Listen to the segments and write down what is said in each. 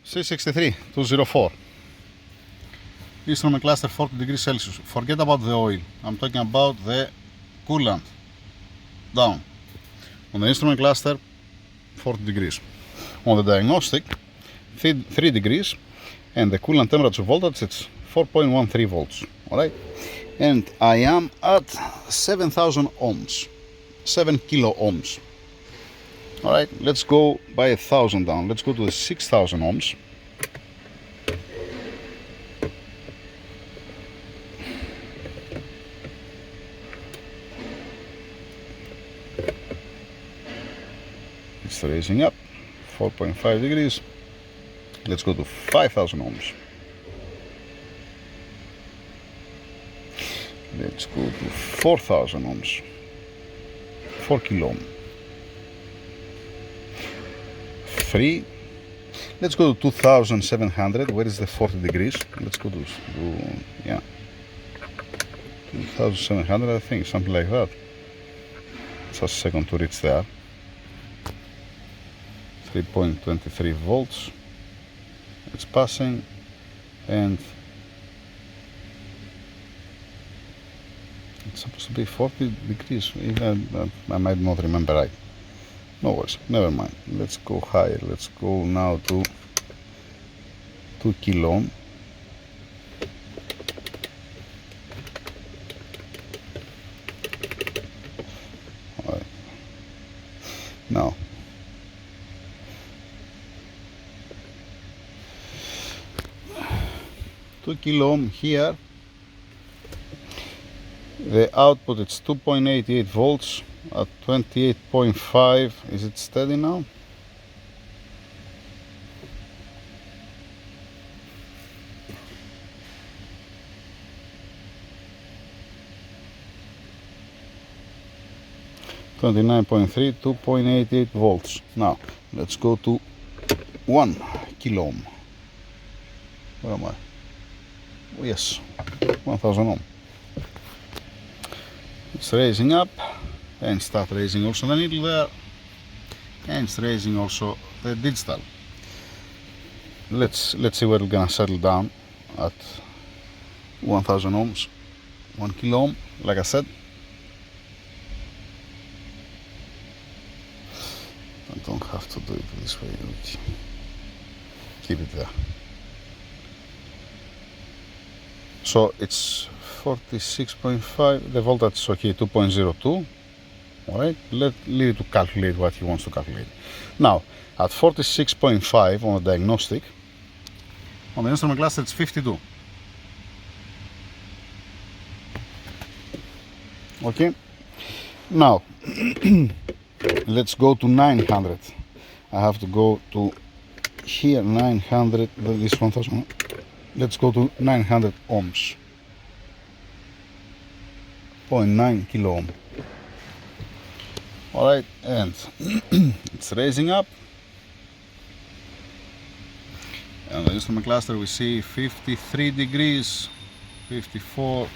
C63-204. Instrument cluster 40 degrees Celsius. Forget about the oil. I'm talking about the coolant. Down. On the instrument cluster, 40 degrees. On the diagnostic, 3 degrees. And the coolant temperature voltage, it's 4.13 volts. Alright? And I am at 7,000 ohms. 7 kilo ohms. Alright, let's go by 1,000 down. Let's go to the 6,000 ohms. It's raising up, 4.5 degrees. Let's go to 5,000 ohms. Let's go to 4,000 ohms. 4 kilo ohm. 3. Let's go to 2,700. Where is the 40 degrees? Let's go to yeah, 2,700, I think, something like that. Just a second to reach there. 3.23 volts. It's passing, and it's supposed to be 40 degrees. Even I might not remember right. No worries, never mind. Let's go higher. Let's go now to 2 kilo ohm. All right. Now, two kilo ohm here. The output, it's 2.88 volts at 28.5. Is it steady now? (29.3), 2.88 volts. Now let's go to 1 kilo ohm. Where am I? Oh, yes, 1,000 ohm. It's raising up and start raising also the needle there, and it's raising also the digital. Let's see where we're gonna settle down at 1,000 ohms, 1 kilo ohm, like I said. I don't have to do it this way. Keep it there. So it's 46.5, the voltage is okay, 2.02. Alright, leave it to calculate what he wants to calculate. Now, at 46.5 on the diagnostic, on the instrument cluster it's 52. Okay, now let's go to 900. I have to go to here, 900, this 1,000. Let's go to 900 ohms. 0.9 kilo ohm. Alright, and it's raising up. And on the instrument cluster we see 53 degrees, 54.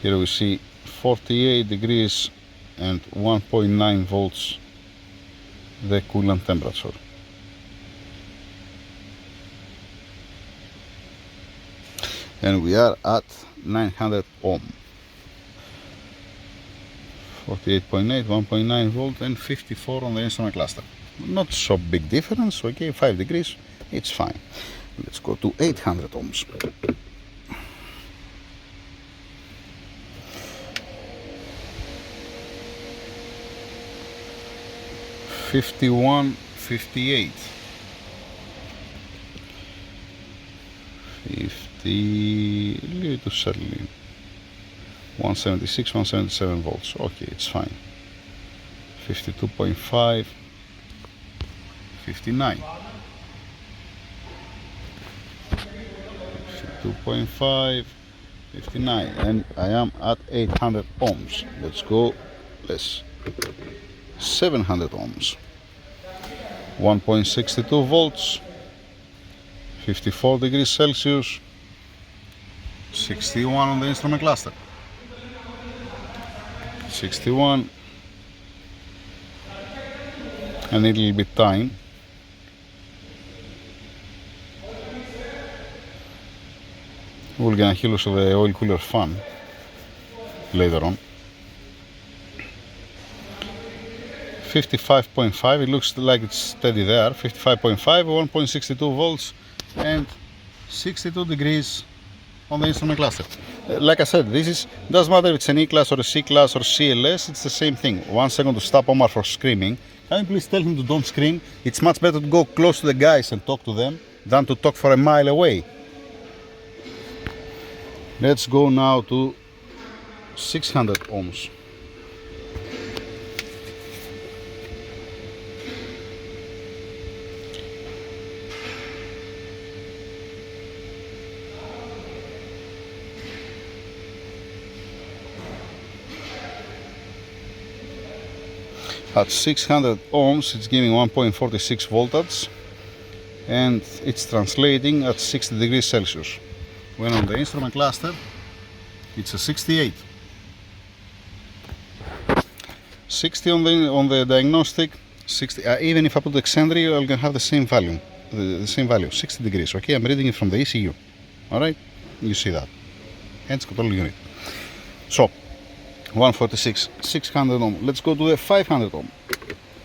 Here we see 48 degrees and 1.9 volts the coolant temperature. And we are at 900 ohm. 48.8, 1.9 volt and 54 on the instrument cluster. Not so big difference, okay, 5 degrees, it's fine. Let's go to 800 ohms. 51, 58. 50, leave it to settle in. 176, 177 volts. Okay, it's fine. 52.5, 59. 52.5, 59, and I am at 800 ohms. Let's go. Let's 700 ohms. 1.62 volts. 54 degrees Celsius. 61 on the instrument cluster. 61. A little bit time. We're gonna hear also the oil cooler fan later on. 55.5, it looks like it's steady there. 55.5, 1.62 volts and 62 degrees on the instrument cluster. Like I said, doesn't matter if it's an E-class or a C-class or CLS, it's the same thing. 1 second to stop Omar for screaming. Can you please tell him to don't scream? It's much better to go close to the guys and talk to them than to talk for a mile away. Let's go now to 600 ohms. At 600 ohms it's giving 1.46 voltage and it's translating at 60 degrees Celsius. When on the instrument cluster it's a 68. 60 on the diagnostic, 60, even if I put the eccentric I'm going to have the same value, 60 degrees. Okay, I'm reading it from the ECU. Alright, you see that. Hence control unit. So 146, 600 ohm. Let's go to the 500 ohm.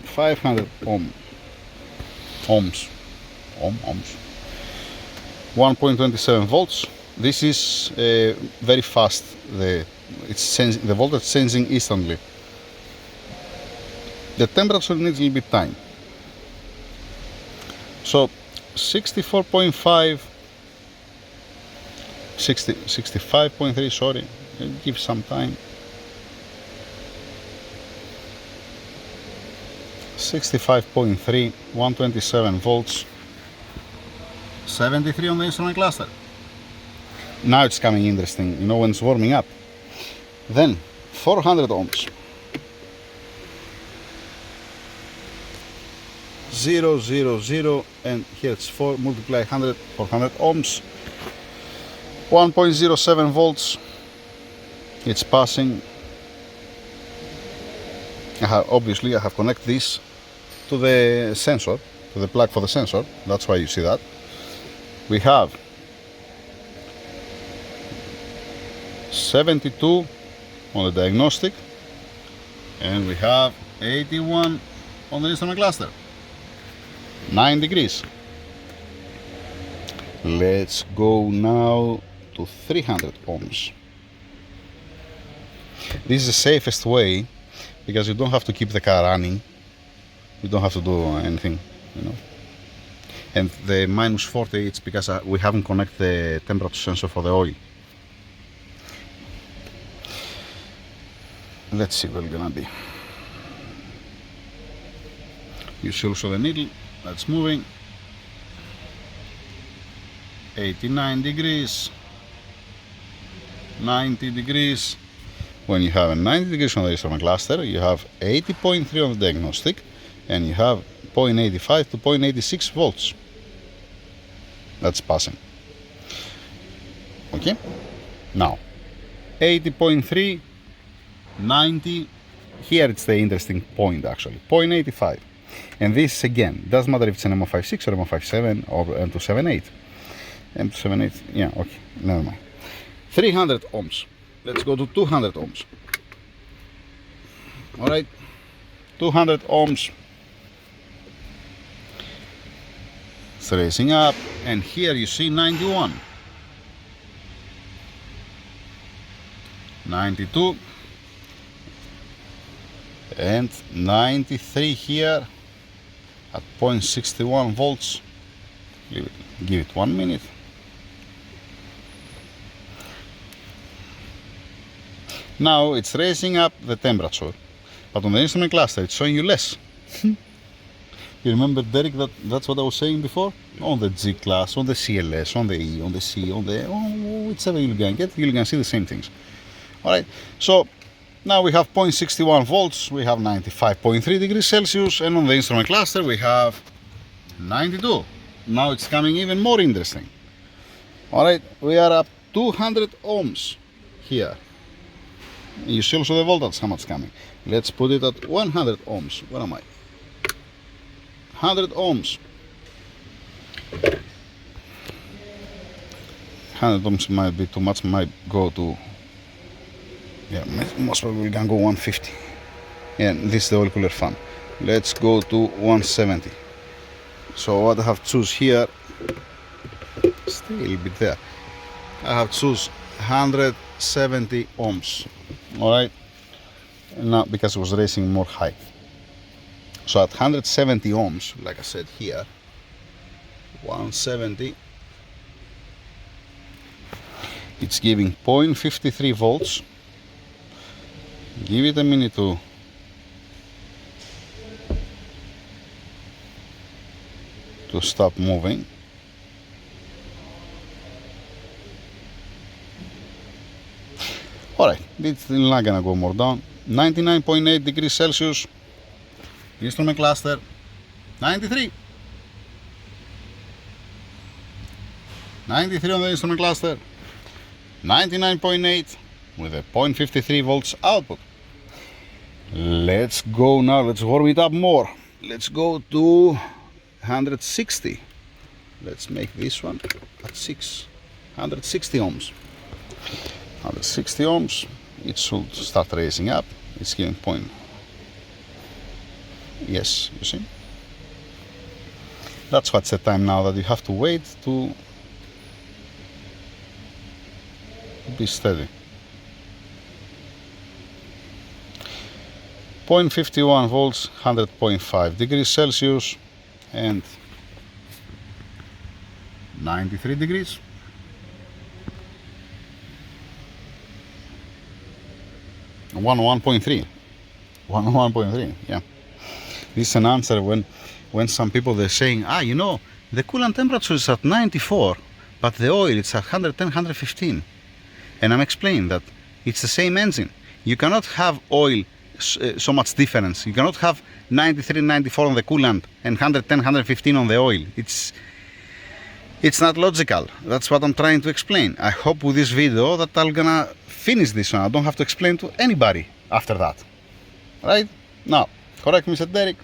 500 ohms. 1.27 volts. This is very fast. The voltage changing instantly. The temperature needs a little bit time. So 64.5, 65.3. Sorry, give some time. 65.3, 127 volts, 73 on the instrument cluster. Now it's coming interesting, you know, when it's warming up. Then 400 ohms. 0, 0, 0, and here it's 4 multiply 100, 400 ohms. 1.07 volts. It's passing. Obviously I have connected this to the sensor, to the plug for the sensor. That's why you see that. We have 72 on the diagnostic and we have 81 on the instrument cluster. 9 degrees. Let's go now to 300 ohms. This is the safest way because you don't have to keep the car running. You don't have to do anything, you know. And the minus 40, it's because we haven't connected the temperature sensor for the oil. Let's see what it's gonna be. You see also the needle, that's moving. 89 degrees, 90 degrees. When you have a 90 degrees on the instrument cluster, you have 80.3 on the diagnostic and you have 0.85 to 0.86 volts. That's passing. Okay? Now, 80.3, 90, here it's the interesting point actually, 0.85. And this again, doesn't matter if it's an M56 or M57 or M278. M278, yeah, okay, never mind. 300 ohms. Let's go to 200 ohms. Alright, 200 ohms. It's racing up, and here you see 91. 92. And 93 here at 0.61 volts. Give it 1 minute. Now it's raising up the temperature, but on the instrument cluster it's showing you less. You remember, Derek, that's what I was saying before? On the G class, on the CLS, on the E, on the C, on the whichever you're gonna get, you're gonna see the same things. Alright, so now we have 0.61 volts, we have 95.3 degrees Celsius, and on the instrument cluster we have 92. Now it's coming even more interesting. Alright, we are up 200 ohms here. You see also the voltage, how much coming. Let's put it at 100 ohms. Where am I? 100 ohms. 100 ohms might be too much, might go to, yeah, most probably we can go 150. And this is the oil cooler fan. Let's go to 170. So what I have to choose here, stay a little bit there. I have to choose 170 ohms. Alright, now because it was racing more high. So at 170 ohms, like I said here, 170, it's giving 0.53 volts. Give it a minute to stop moving. Alright, it's still not gonna go more down. 99.8 degrees Celsius. Instrument cluster 93. 93 on the instrument cluster. 99.8 with a 0.53 volts output. Let's go now, let's warm it up more. Let's go to 160. Let's make this one at 160 ohms. 160 ohms, it should start raising up. It's giving point. Yes, you see? That's what's the time now that you have to wait to be steady. 0.51 volts, 100.5 degrees Celsius, and 93 degrees. 101.3. 101.3, yeah. This is an answer when some people they're saying, you know, the coolant temperature is at 94, but the oil is at 110, 115. And I'm explaining that it's the same engine. You cannot have oil so much difference. You cannot have 93, 94 on the coolant and 110, 115 on the oil. It's not logical. That's what I'm trying to explain. I hope with this video that I'm gonna finish this one. I don't have to explain to anybody after that. Right? Now, correct me, Mr. Derek?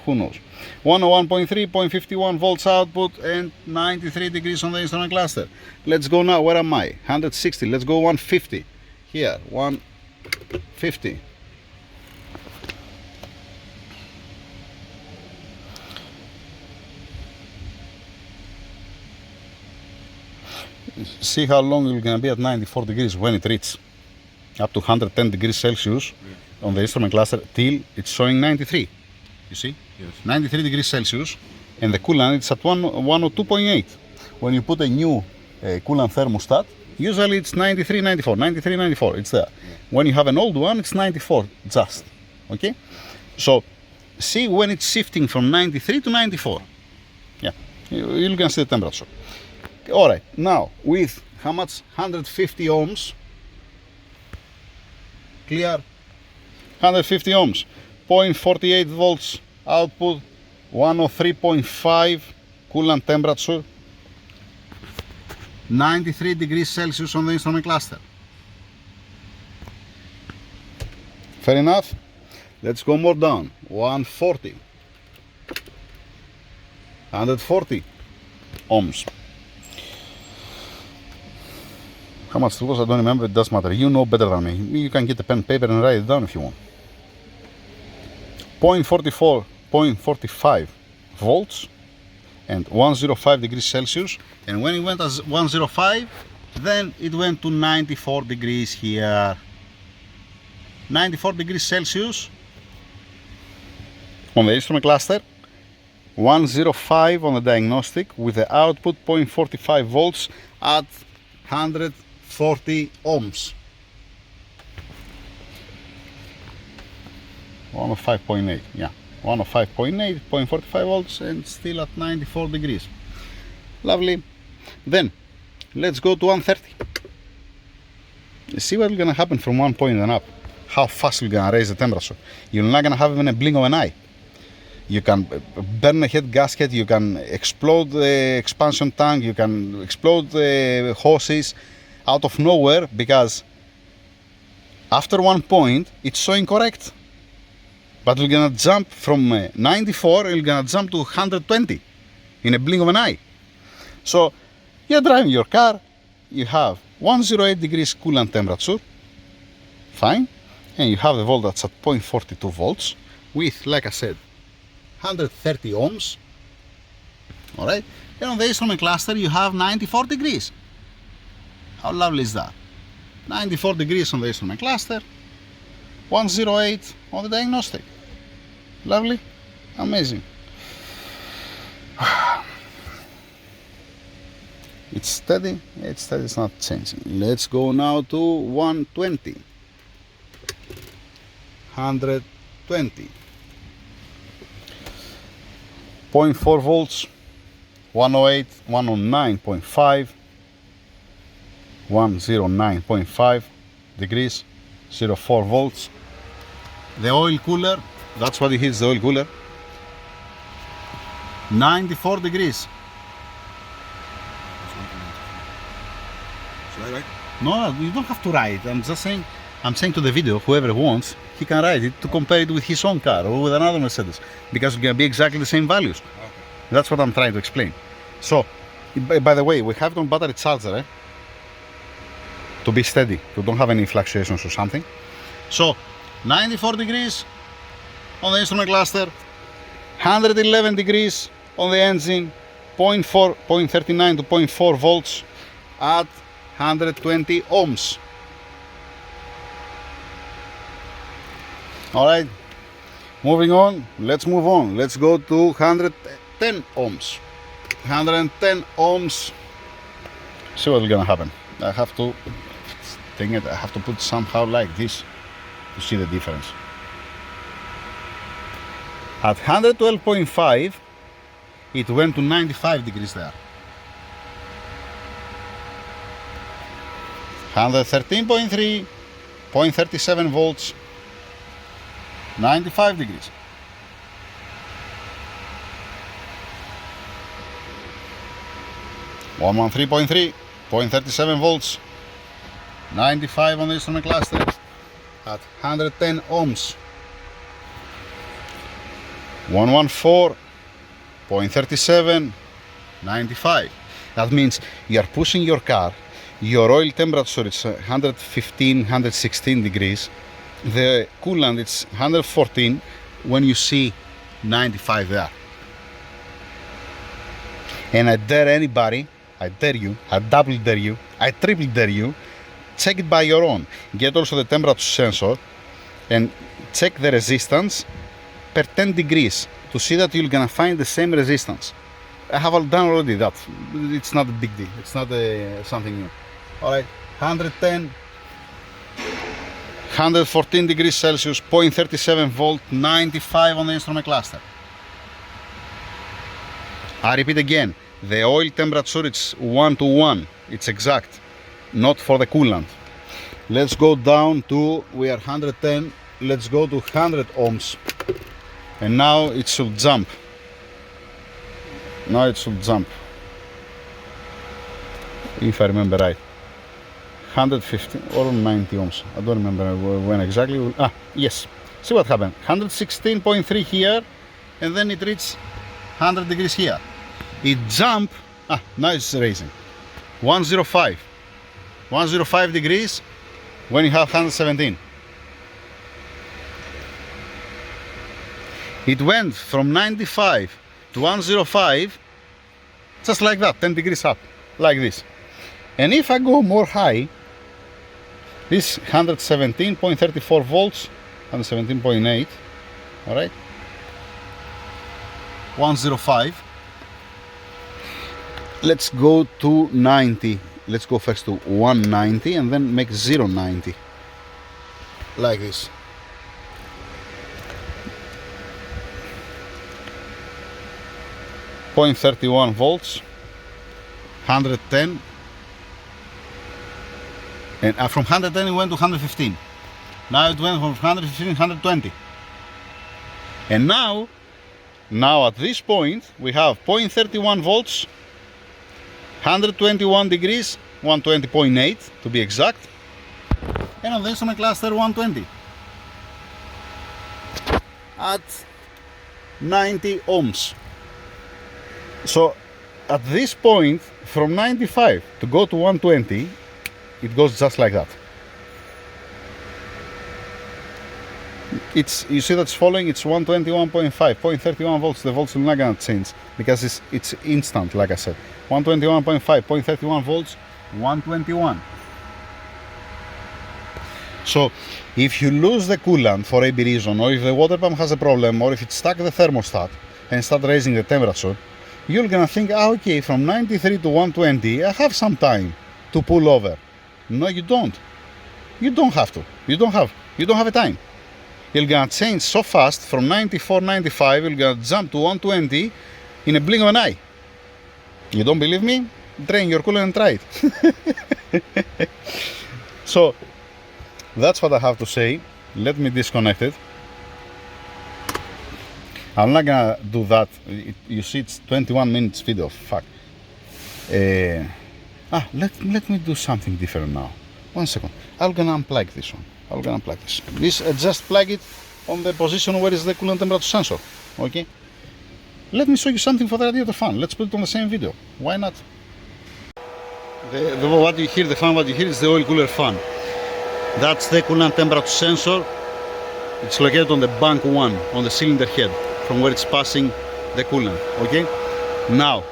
Who knows? 101.3, 0.51 volts output and 93 degrees on the instrument cluster. Let's go now. Where am I? 160. Let's go 150. Here, 150. See how long it's going to be at 94 degrees when it reaches up to 110 degrees Celsius on the instrument cluster till it's showing 93. You see? Yes. 93 degrees Celsius, and the coolant is at 102.8. When you put a new coolant thermostat, usually it's 93, 94, 93, 94, it's there. Yeah. When you have an old one, it's 94 just. Okay? So, see when it's shifting from 93 to 94. Yeah, you can see the temperature. Alright, now with how much? 150 ohms. Clear? 150 ohms. 0.48 volts output. 103.5 coolant temperature. 93 degrees Celsius on the instrument cluster. Fair enough? Let's go more down. 140. 140 ohms. How much it was, I don't remember, it doesn't matter. You know better than me. You can get a pen and paper and write it down if you want. 0.45 volts and 105 degrees Celsius. And when it went as 105, then it went to 94 degrees here. 94 degrees Celsius on the instrument cluster. 105 on the diagnostic with the output 0.45 volts at 140 ohms. 105.8, yeah, 105.8, 0.45 volts, and still at 94 degrees. Lovely. Then let's go to 130. See what's gonna happen from one point and up. How fast you're gonna raise the temperature. You're not gonna have even a blink of an eye. You can burn a head gasket, you can explode the expansion tank, you can explode the hoses out of nowhere, because after one point it's so incorrect. But you're gonna jump from 94, you're gonna jump to 120 in a blink of an eye. So you're driving your car, you have 108 degrees coolant temperature, fine, and you have the voltage at 0.42 volts with, like I said, 130 ohms, alright, and on the instrument cluster you have 94 degrees. How lovely is that? 94 degrees on the instrument cluster, 108 on the diagnostic. Lovely, amazing. It's steady, it's not changing. Let's go now to 120. 120. 0.4 volts, 108, 109.5, 109.5 degrees, 0.4 volts. The oil cooler, that's what it is, the oil cooler. 94 degrees. Should I write? No, you don't have to write. I'm just saying, I'm saying to the video, whoever wants, he can write it to compare it with his own car or with another Mercedes, because it's going to be exactly the same values. Okay. That's what I'm trying to explain. So, by the way, we have it on battery charger, to be steady, to don't have any fluctuations or something. So, 94 degrees on the instrument cluster, 111 degrees on the engine, 0.39 to 0.4 volts at 120 ohms. Alright, moving on, let's move on. Let's go to 110 ohms. 110 ohms. See what's gonna happen. I have to, dang it, I have to put somehow like this to see the difference. At 112.5, it went to 95 degrees there. 113.3, 0.37 volts, 95 degrees. 113.3, 0.37 volts, 95 on the instrument cluster at 110 ohms. 114, 0.37, 95. That means you are pushing your car, your oil temperature is 115, 116 degrees, the coolant is 114 when you see 95 there. And I dare anybody, I dare you, I double dare you, I triple dare you, check it by your own. Get also the temperature sensor and check the resistance per 10 degrees to see that you're gonna find the same resistance. I have done already that. It's not a big deal. It's not something new. Alright, 110, 114 degrees Celsius, 0.37 volt, 95 on the instrument cluster. I repeat again, the oil temperature is 1 to 1. It's exact, not for the coolant. Let's go down to, we are 110, let's go to 100 ohms. And now it should jump. Now it should jump. If I remember right. 150 or 90 ohms. I don't remember when exactly. Ah, yes. See what happened. 116.3 here, and then it reached 100 degrees here. It jumped. Ah, now it's raising. 105. 105 degrees when you have 117. It went from 95 to 105 just like that, 10 degrees up, like this. And if I go more high, this 117.34 volts, 117.8, all right, 105. Let's go to 90. Let's go first to 190 and then make 090, like this. .31 volts, 110, and from 110 it went to 115. Now it went from 115 to 120. And now at this point we have 0.31 volts, 121 degrees, 120.8 to be exact, and on the instrument cluster 120 at 90 ohms. So at this point, from 95 to go to 120, it goes just like that. You see that's following, it's 121.5, 0.31 volts, the volts will not gonna change because it's instant, like I said. 121.5, 0.31 volts, 121. So if you lose the coolant for any reason, or if the water pump has a problem, or if it's stuck the thermostat and start raising the temperature, you're gonna think, okay, from 93 to 120, I have some time to pull over. No, you don't. You don't have to. You don't have a time. You're gonna change so fast from 94, 95, you're gonna jump to 120 in a blink of an eye. You don't believe me? Drain your coolant and try it. So that's what I have to say. Let me disconnect it. I'm not gonna do that. You see, it's 21 minutes video. Fuck. Let me do something different now. 1 second. I'm gonna unplug this one. I'm gonna unplug this. Just plug it on the position where is the coolant temperature sensor. Okay. Let me show you something for the radiator fan. Let's put it on the same video. Why not? What you hear, the fan, what you hear is the oil cooler fan. That's the coolant temperature sensor. It's located on the bank 1, on the cylinder head, from where it's passing the coolant. Okay. Now,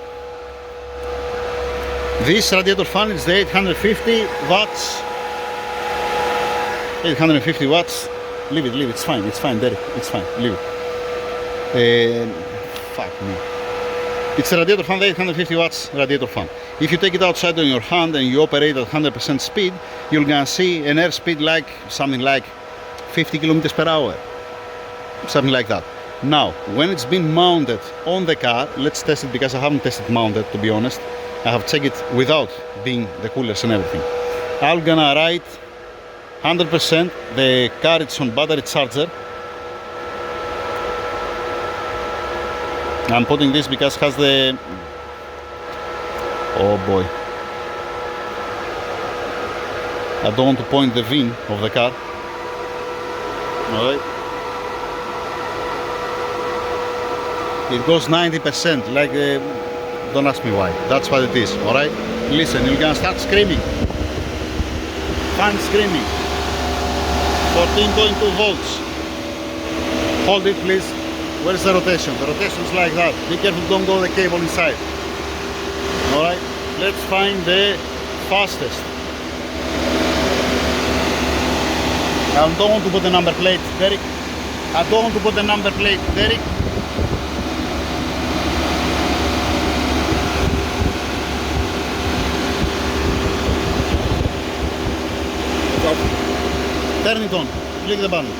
this radiator fan is the 850 watts. 850 watts. Leave it. It's fine, Derek. It's fine. Leave it. Fuck me. It's a radiator fan, the 850 watts radiator fan. If you take it outside on your hand and you operate at 100% speed, you're gonna see an airspeed like something like 50 kilometers per hour. Something like that. Now, when it's been mounted on the car, let's test it because I haven't tested mounted, to be honest. I have checked it without being the coolers and everything. I'm gonna write 100%. The car is on battery charger. I'm putting this because it has the... Oh boy. I don't want to point the VIN of the car. Alright. It goes 90%, like don't ask me why. That's what it is, alright? Listen, you're gonna start screaming. Fan screaming. 14.2 volts. Hold it, please. Where's the rotation? The rotation is like that. Be careful, don't go the cable inside. Alright, let's find the fastest. I don't want to put the number plate, Derek. I don't want to put the number plate, Derek. Turn it on. Click the button.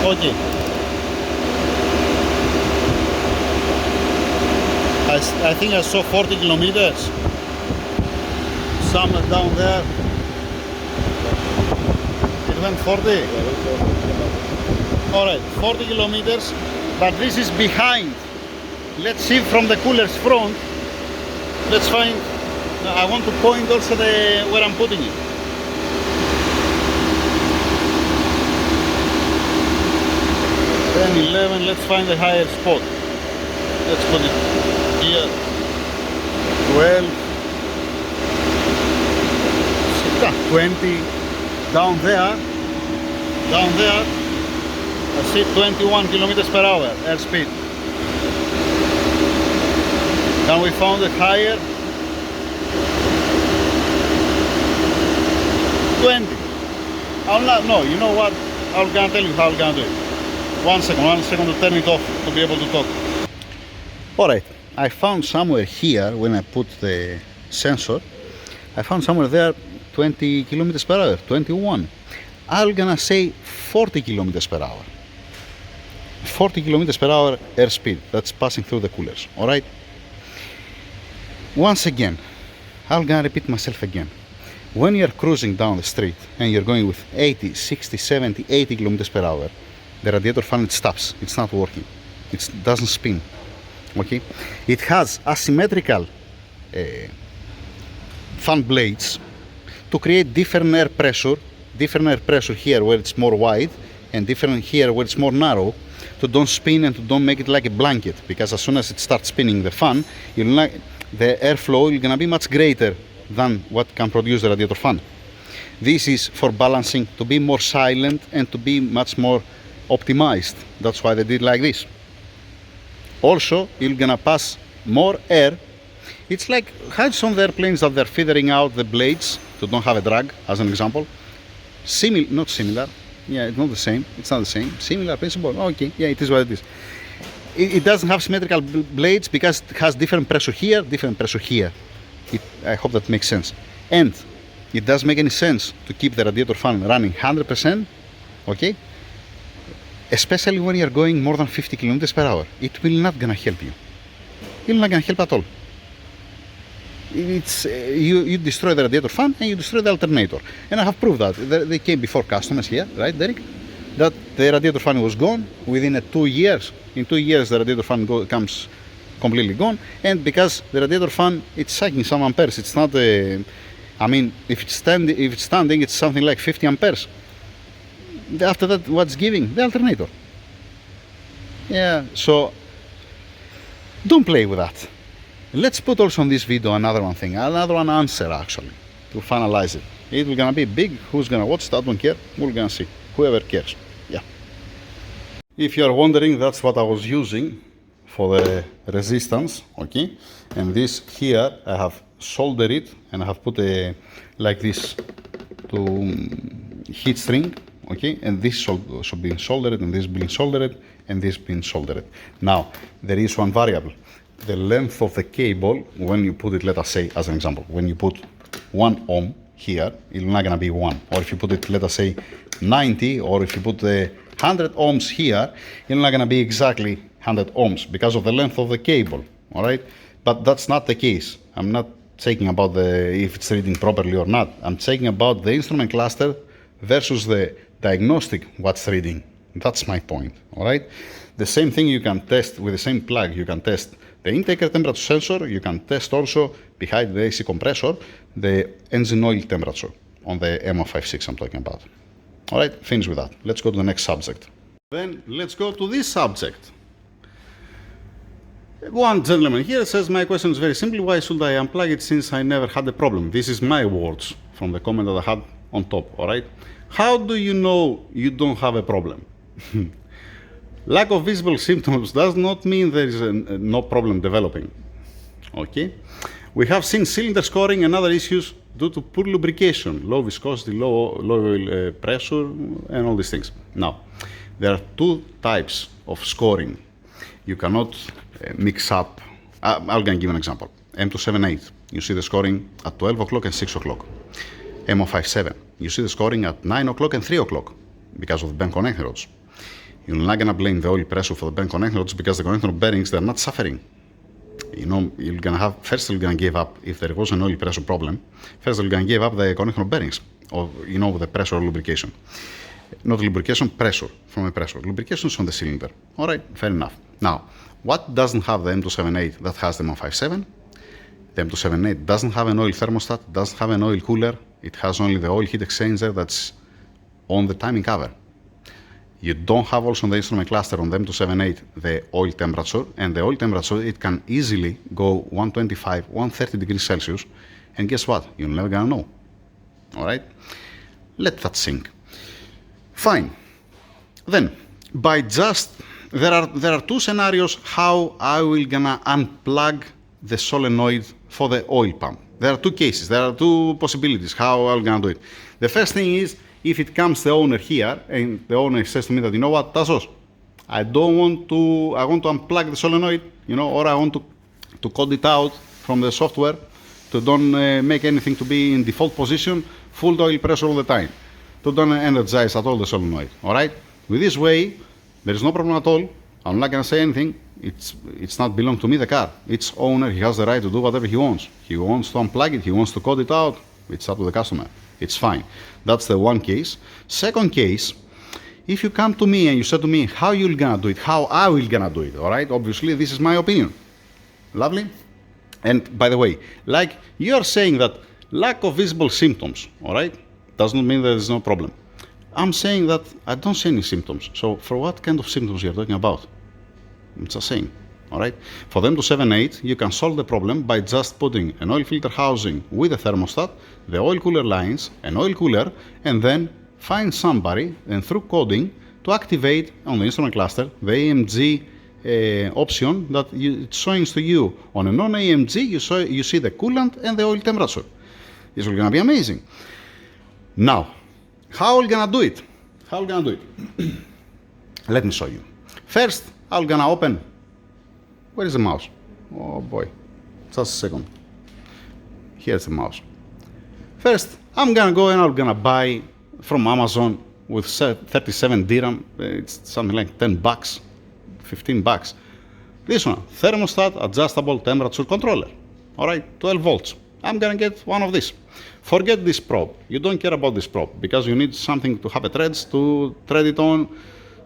Okay. I think I saw 40 kilometers. Somewhere down there. It went 40. Alright, 40 kilometers. But this is behind. Let's see from the cooler's front. Let's find. I want to point also where I'm putting it. Then 11, let's find the higher spot. Let's put it here. 12. 20. Down there. I see 21 kilometers per hour airspeed. Can we find it higher? 20. No, you know what? I'm gonna tell you how I'm gonna do it. 1 second to turn it off to be able to talk. Alright, I found somewhere here when I put the sensor, I found somewhere there 20 kilometers per hour, 21. I'm gonna say 40 kilometers per hour. 40 kilometers per hour airspeed that's passing through the coolers. Alright? Once again, I'm gonna repeat myself again. When you're cruising down the street and you're going with 80, 60, 70, 80 kilometers per hour, the radiator fan, it stops. It's not working. It doesn't spin. Okay? It has asymmetrical fan blades to create different air pressure here where it's more wide and different here where it's more narrow, to don't spin and to don't make it like a blanket, because as soon as it starts spinning the fan, the airflow is gonna be much greater than what can produce the radiator fan. This is for balancing, to be more silent and to be much more optimized. That's why they did like this. Also, you're gonna pass more air. It's like how some of the airplanes that they're feathering out the blades to don't have a drag, as an example. Not similar. Yeah, it's not the same. It's not the same. Similar principle. Okay, yeah, it is what it is. It doesn't have symmetrical blades because it has different pressure here, different pressure here. I hope that makes sense. And it doesn't make any sense to keep the radiator fan running 100%, okay? Especially when you're going more than 50 kilometers per hour. It will not gonna help you. It's not gonna help at all. It's you destroy the radiator fan and you destroy the alternator. And I have proved that. They came before customers here, right, Derek? That the radiator fan was gone within 2 years. In 2 years, the radiator fan comes completely gone. And because the radiator fan, it's sucking some amperes. It's not I mean, if it's standing, it's something like 50 amperes. After that, what's giving? The alternator. Yeah, so don't play with that. Let's put also on this video another one answer actually, to finalize it. It will gonna be big. Who's gonna watch that? Don't care. We're gonna see. Whoever cares. Yeah. If you are wondering, that's what I was using for the resistance. Okay. And this here, I have soldered it and I have put like this to heat string. Okay. And this should be soldered, and this being soldered, and this being soldered. Now there is one variable. The length of the cable, when you put it, let us say, as an example, when you put 1 ohm here, it's not going to be 1. Or if you put it, let us say, 90, or if you put the 100 ohms here, it's not going to be exactly 100 ohms because of the length of the cable, all right? But that's not the case. I'm not talking about if it's reading properly or not. I'm talking about the instrument cluster versus the diagnostic what's reading. That's my point, all right? The same thing you can test with the same plug. You can test the intake temperature sensor. You can test also behind the AC compressor the engine oil temperature on the M056 I'm talking about. All right, finish with that. Let's go to the next subject. Then let's go to this subject. One gentleman here says, my question is very simple. Why should I unplug it since I never had a problem? This is my words from the comment that I had on top, all right? How do you know you don't have a problem? Lack of visible symptoms does not mean there is no problem developing. Okay? We have seen cylinder scoring and other issues due to poor lubrication, low viscosity, low oil pressure, and all these things. Now, there are 2 types of scoring. You cannot mix up. I'm going to give an example. M278, you see the scoring at 12 o'clock and 6 o'clock. M057, you see the scoring at 9 o'clock and 3 o'clock because of the bent connecting rods. You're not going to blame the oil pressure for the bent connecting rods because the connecting rod bearings, they're not suffering. You know, you're going to have, first you're going to give up, if there was an oil pressure problem, first you're going to give up the connecting rod bearings, or, you know, the pressure or lubrication. Not lubrication, pressure, from a pressure. Lubrication is on the cylinder. All right, fair enough. Now, what doesn't have the M278 that has the M057? The M278 doesn't have an oil thermostat, doesn't have an oil cooler. It has only the oil heat exchanger that's on the timing cover. You don't have also on the instrument cluster on the M278 the oil temperature, and the oil temperature, it can easily go 125, 130 degrees Celsius, and guess what? You're never gonna know. All right? Let that sink. Fine. Then, there are 2 scenarios how I will gonna unplug the solenoid for the oil pump. There are 2 cases. There are 2 possibilities how I'm gonna do it. The first thing is, if it comes the owner here and the owner says to me that, you know what, Tassos, I want to unplug the solenoid, you know, or I want to code it out from the software to don't make anything to be in default position, full oil pressure all the time, to don't energize at all the solenoid, all right? With this way, there is no problem at all. I'm not going to say anything. It's not belong to me, the car. It's owner. He has the right to do whatever he wants. He wants to unplug it. He wants to code it out. It's up to the customer. It's fine. That's the one case. Second case, if you come to me and you say to me, how you gonna do it, how I will gonna do it, all right? Obviously, this is my opinion. Lovely? And by the way, like you are saying that lack of visible symptoms, all right, does not mean there is no problem. I'm saying that I don't see any symptoms. So for what kind of symptoms you're talking about? I'm just saying. Alright? For them to 7.8, you can solve the problem by just putting an oil filter housing with a thermostat, the oil cooler lines, an oil cooler, and then find somebody, and through coding, to activate on the instrument cluster the AMG option that it's showing to you. On a non-AMG, you see the coolant and the oil temperature. This is gonna be amazing. Now, how are we gonna do it? Let me show you. First, I'm gonna open. Where is the mouse? Oh boy, just a second. Here's the mouse. First, I'm gonna go and I'm gonna buy from Amazon with 37 dirham. It's something like $10, $15. This one, thermostat adjustable temperature controller. All right, 12 volts. I'm gonna get one of these. Forget this probe. You don't care about this probe because you need something to have a threads to thread it on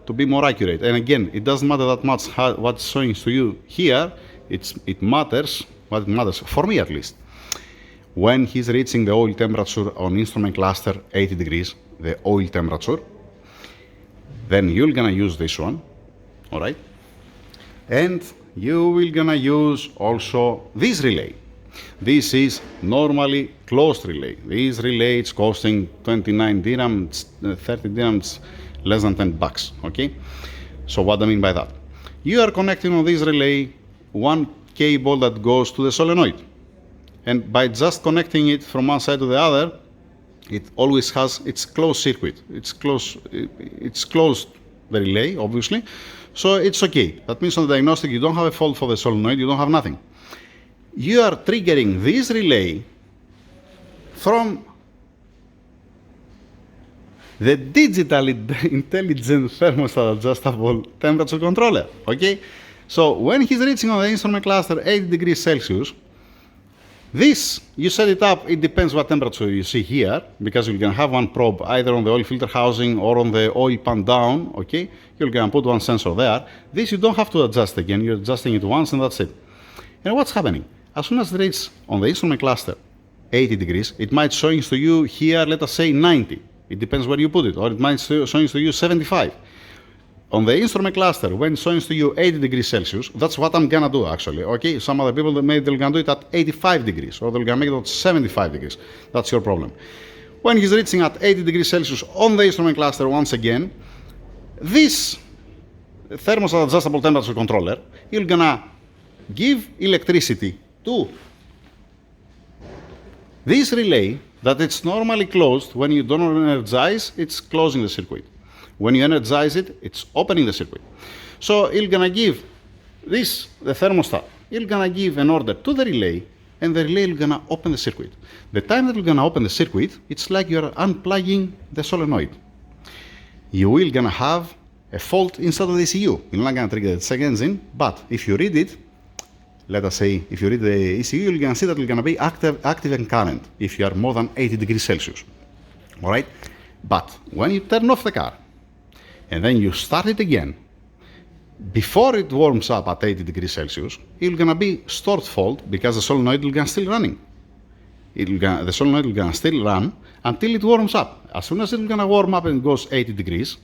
to be more accurate. And again, it doesn't matter that much what's showing to you here. It matters, what it matters, for me at least. When he's reaching the oil temperature on instrument cluster 80 degrees, the oil temperature, then you're gonna use this one, all right? And you will gonna use also this relay. This is normally closed relay. This relay is costing 29 dirhams, 30 dirhams, less than $10, okay? So what I mean by that? You are connecting on this relay one cable that goes to the solenoid. And by just connecting it from one side to the other, it always has its closed circuit. It's closed, the relay, obviously. So it's okay. That means on the diagnostic, you don't have a fault for the solenoid, you don't have nothing. You are triggering this relay from the digital intelligent thermostat adjustable temperature controller, okay? So when he's reaching on the instrument cluster 80 degrees Celsius, this, you set it up, it depends what temperature you see here, because you're gonna have one probe either on the oil filter housing or on the oil pump down, okay? You're gonna put one sensor there. This you don't have to adjust again, you're adjusting it once and that's it. And what's happening? As soon as it reaches on the instrument cluster 80 degrees, it might show to you here, let us say 90. It depends where you put it, or it might show to you 75. On the instrument cluster, when it shows to you 80 degrees Celsius, that's what I'm gonna do actually, okay? Some other people, they're gonna do it at 85 degrees, or they're gonna make it at 75 degrees. That's your problem. When he's reaching at 80 degrees Celsius on the instrument cluster once again, this thermostat adjustable temperature controller, you're gonna give electricity to this relay that it's normally closed. When you don't energize, it's closing the circuit. When you energize it, it's opening the circuit. So you're gonna give this, the thermostat, you're gonna give an order to the relay, and the relay is gonna open the circuit. The time that you're gonna open the circuit, it's like you're unplugging the solenoid. You will gonna have a fault inside of the ECU. You're not gonna trigger the check engine, but if you read it, let us say, if you read the ECU, you're gonna see that it's gonna be active and current if you are more than 80 degrees Celsius. All right? But when you turn off the car, and then you start it again, before it warms up at 80 degrees Celsius, it's gonna be stored fault because the solenoid is gonna still running. The solenoid is gonna still run until it warms up. As soon as it's gonna warm up and goes 80 degrees,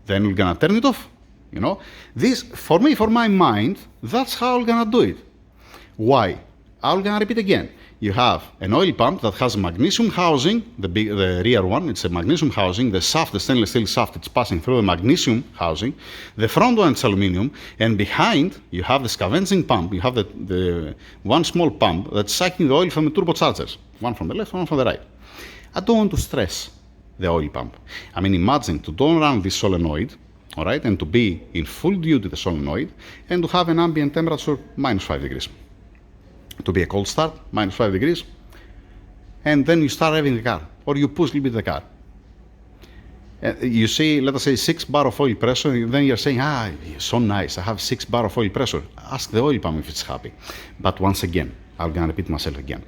then we're gonna turn it off. You know, this, for me, for my mind, that's how I'm gonna do it. Why? I'm gonna repeat again. You have an oil pump that has a magnesium housing, the rear one, it's a magnesium housing, the shaft, the stainless steel shaft, it's passing through the magnesium housing, the front one is aluminum, and behind you have the scavenging pump, you have the one small pump that's sucking the oil from the turbochargers, one from the left, one from the right. I don't want to stress the oil pump. I mean, imagine to don't run this solenoid, all right, and to be in full duty the solenoid, and to have an ambient temperature -5 degrees. To be a cold start, -5 degrees, and then you start revving the car, or you push a little bit the car. You see, let us say 6 bar of oil pressure, and then you're saying, so nice, I have 6 bar of oil pressure. Ask the oil pump if it's happy. But once again, I'm gonna repeat myself again.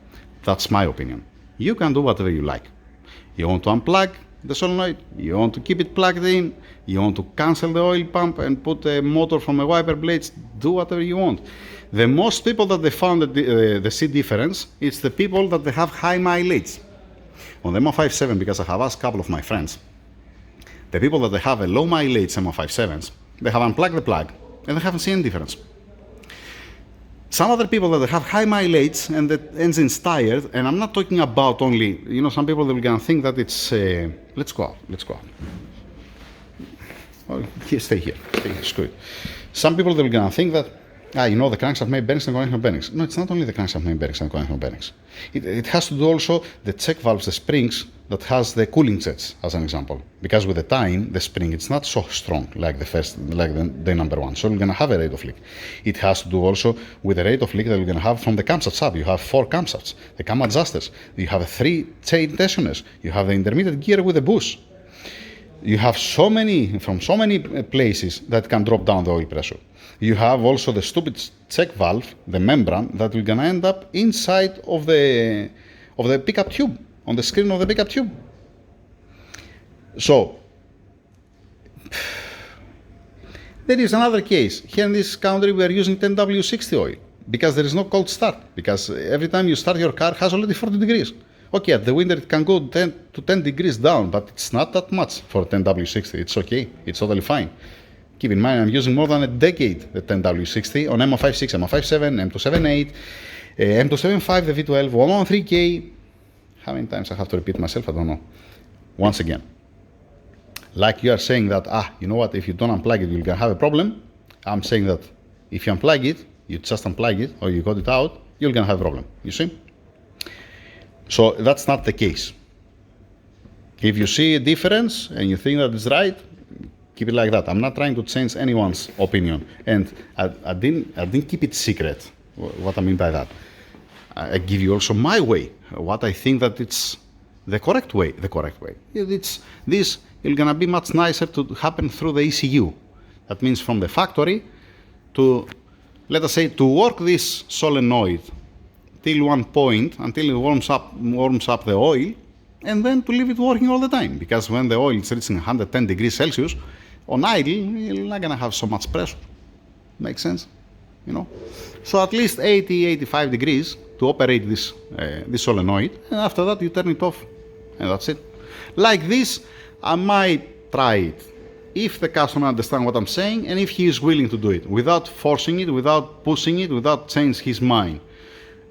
That's my opinion. You can do whatever you like. You want to unplug the solenoid, you want to keep it plugged in, you want to cancel the oil pump and put a motor from a wiper blades, do whatever you want. The most people that they found the see difference, it's the people that they have high mileage. On the MO57, because I have asked a couple of my friends, The people that they have a low mileage MO57s, they have unplugged the plug and they haven't seen any difference. Some other people that have high mileage and the engine's tired, and I'm not talking about only, some people that are gonna think that it's, let's go out. Oh, stay here, screw it. Some people that are gonna think that, the crankshaft main bearings and connection bearings. No, it's not only the crankshaft main bearings and connection bearings. It has to do also the check valves, the springs that has the cooling jets, as an example. Because with the time, the spring, it's not so strong like the day number one. So we're gonna have a rate of leak. It has to do also with the rate of leak that we're gonna have from the camshaft sub. You have 4 camshafts, the cam adjusters. You have 3 chain tensioners. You have the intermediate gear with the bush. You have from so many places that can drop down the oil pressure. You have also the stupid check valve, the membrane, that will gonna end up inside of the pickup tube, on the screen of the pickup tube. So, there is another case. Here in this country we are using 10W60 oil, because there is no cold start, because every time you start your car has already 40 degrees. Okay, at the winter it can go 10 to 10 degrees down, but it's not that much for 10W60. It's okay, it's totally fine. Keep in mind, I'm using more than a decade the 10W60 on MO56, MO57, M278, M275, the V12, 113K. How many times I have to repeat myself? I don't know. Once again, like you are saying that, you know what, if you don't unplug it, you're gonna have a problem. I'm saying that if you unplug it, you just unplug it, or you got it out, you're gonna have a problem, you see? So that's not the case. If you see a difference and you think that it's right, keep it like that. I'm not trying to change anyone's opinion, and I didn't keep it secret. What I mean by that, I give you also my way, what I think that it's the correct way. This is gonna be much nicer to happen through the ECU. That means from the factory to, let us say, to work this solenoid till one point, until it warms up the oil, and then to leave it working all the time. Because when the oil is reaching 110 degrees Celsius, on idle, you're not gonna have so much pressure. Makes sense? So at least 80-85 degrees to operate this solenoid, and after that you turn it off, and that's it. Like this, I might try it if the customer understands what I'm saying, and if he is willing to do it without forcing it, without pushing it, without changing his mind.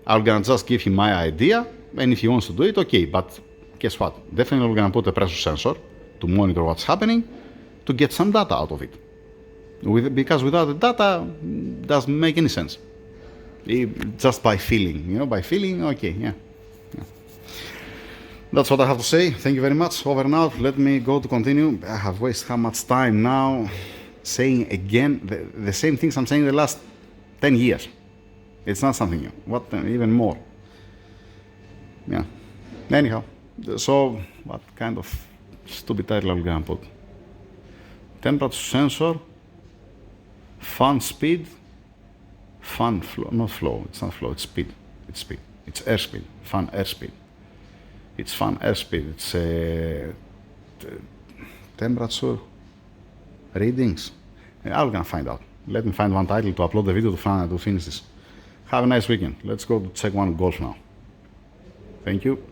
I'm gonna just give him my idea, and if he wants to do it, okay. But guess what? Definitely we're gonna put a pressure sensor to monitor what's happening, to get some data out of it. Because without the data, it doesn't make any sense. Just by feeling, by feeling, okay, yeah. That's what I have to say. Thank you very much. Over and out. Let me go to continue. I have wasted how much time now saying again the same things I'm saying the last 10 years. It's not something new. What even more? Yeah. Anyhow, so what kind of stupid title I'm gonna put? Temperature sensor, fan speed, fan flow, not flow, it's not flow, it's speed. It's speed. It's airspeed, fan airspeed. It's fan airspeed. It's temperature readings. I'm gonna find out. Let me find one title to upload the video to finish this. Have a nice weekend. Let's go to check one golf now. Thank you.